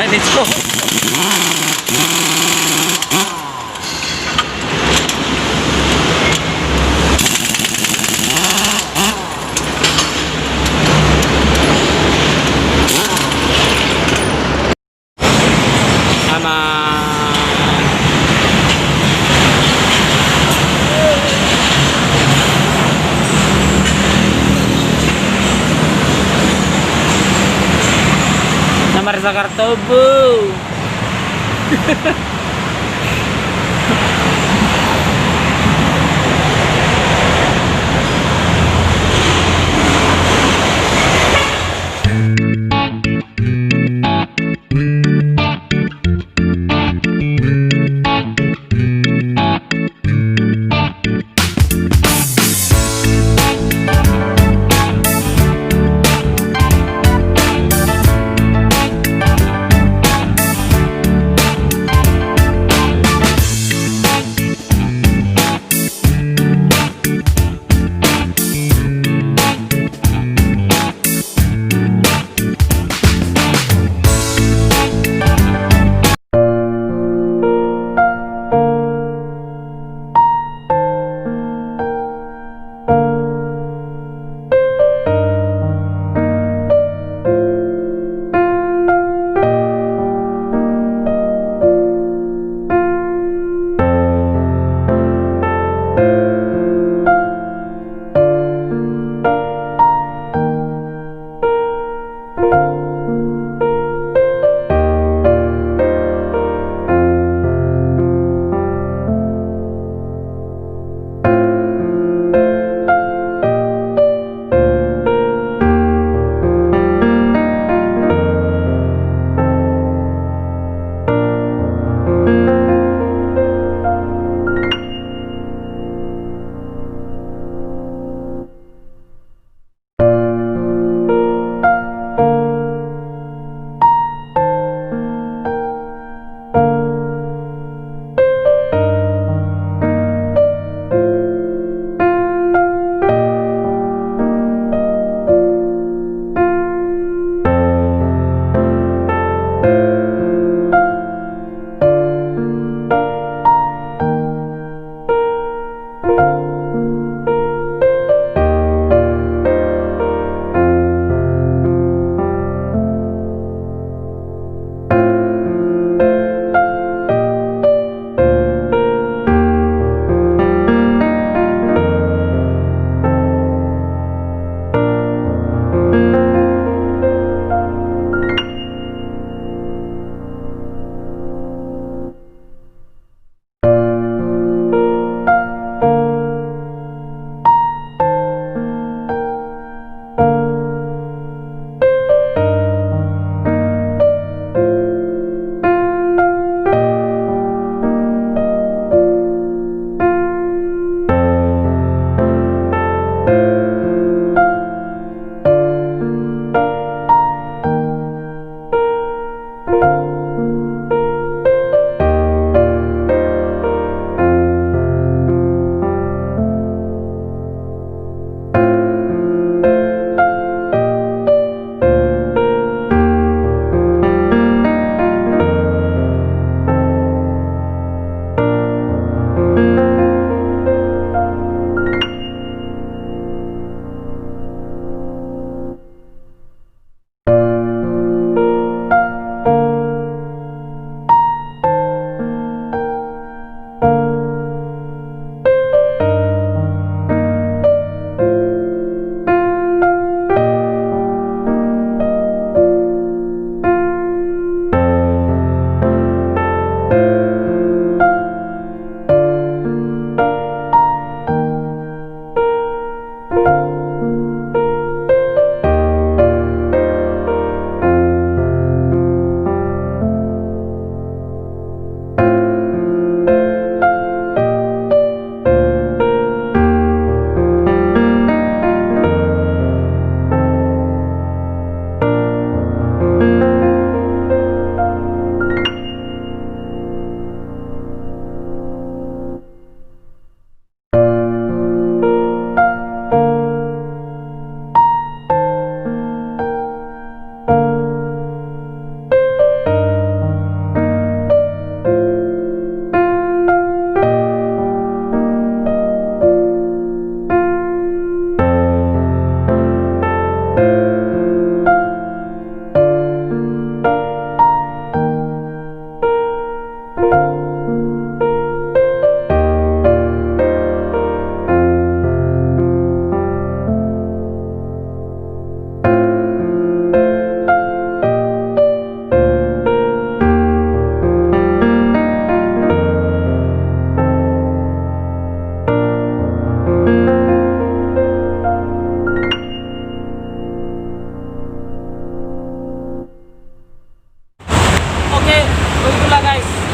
pare nito. Namar sa Kartobo.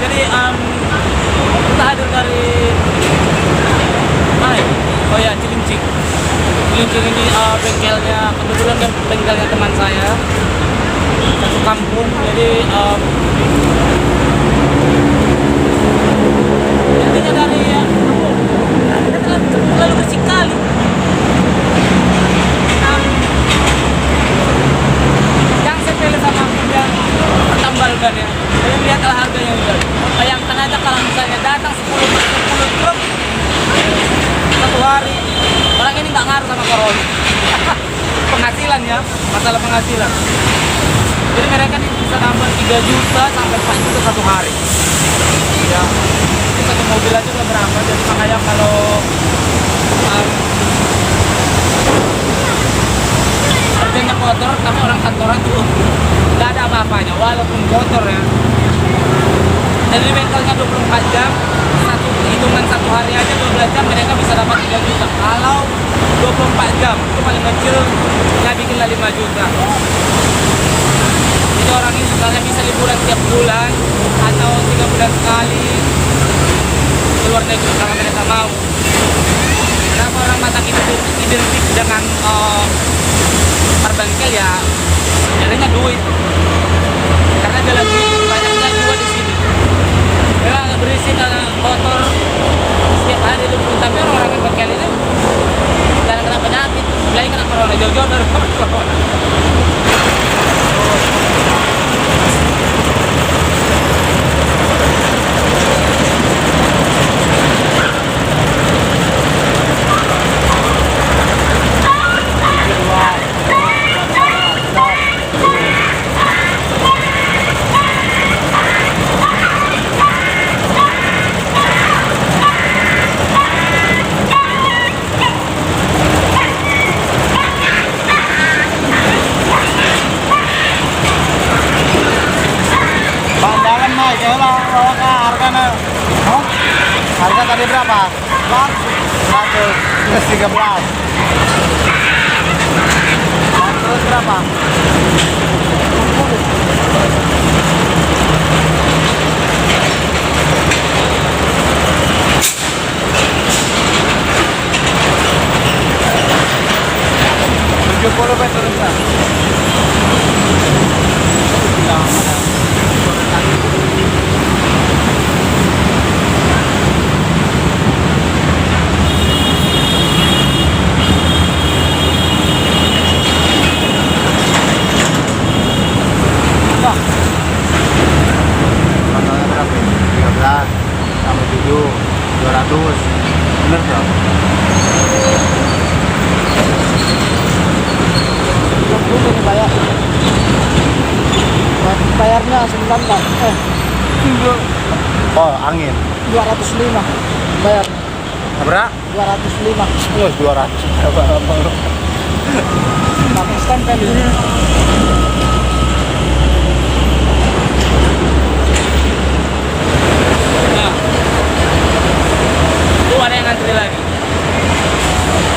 Jadi kita hadir dari mana ini? Oh ya, Cilincing. Cilincing ini bengkelnya, kebetulan kan bengkelnya teman saya satu kampung. Jadi intinya dari kita terlalu bersih kali. Yang saya pilih sama yang pertambalkan ya. Jadi lihatlah harganya udah. Bayangkan aja kalau misalnya datang 10 truk satu hari. Orang ini nggak ngaruh sama corona. Penghasilan ya, masalah penghasilan. Jadi mereka ini bisa nambah 3 juta sampai 4 juta satu hari. Ya, ini satu mobil aja udah berapa. Jadi makanya kalau kerjanya kotor, tapi orang kantoran tuh nggak ada apa-apanya, walaupun kotor ya. Jadi bengkelnya 24 jam, hitungan satu hari aja 12 jam mereka bisa dapat 3 juta. Kalau 24 jam, itu paling kecil ya bikinlah 5 juta. Jadi orang ini misalnya bisa liburan tiap bulan atau 3 bulan sekali keluar negeri kalau mereka mau. Kenapa orang Batak itu identik dengan perbengkel ya? Jadinya duit. Karena jalan duit banyaknya juga di sini. Memang agak berisik, agak kotor setiap hari itu. Tapi orang-orang yang bengkel ini jarang kena penyakit. Mulai kena corona, jauh-jauh dari corona. Harga tadi berapa? 100 plus 13. Terus berapa? 70 pesos terusnya. Totalnya berapa? 13 tambah 7 200. Bener dong? Dulu nih bayar. Bayarnya 9 Oh, angin. 205 bayarnya. Berapa? 205. Oh, 200. Apa-apa. Pakai stempel ini. Nah, itu ada yang ngantri lagi.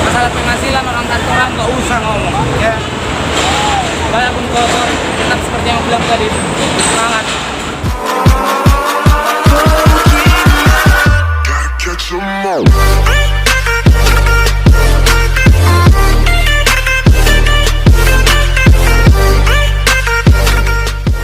Masalah penghasilan orang kantoran nggak usah ngomong ya. Walaupun kotor, tetap seperti yang aku bilang tadi, semangat.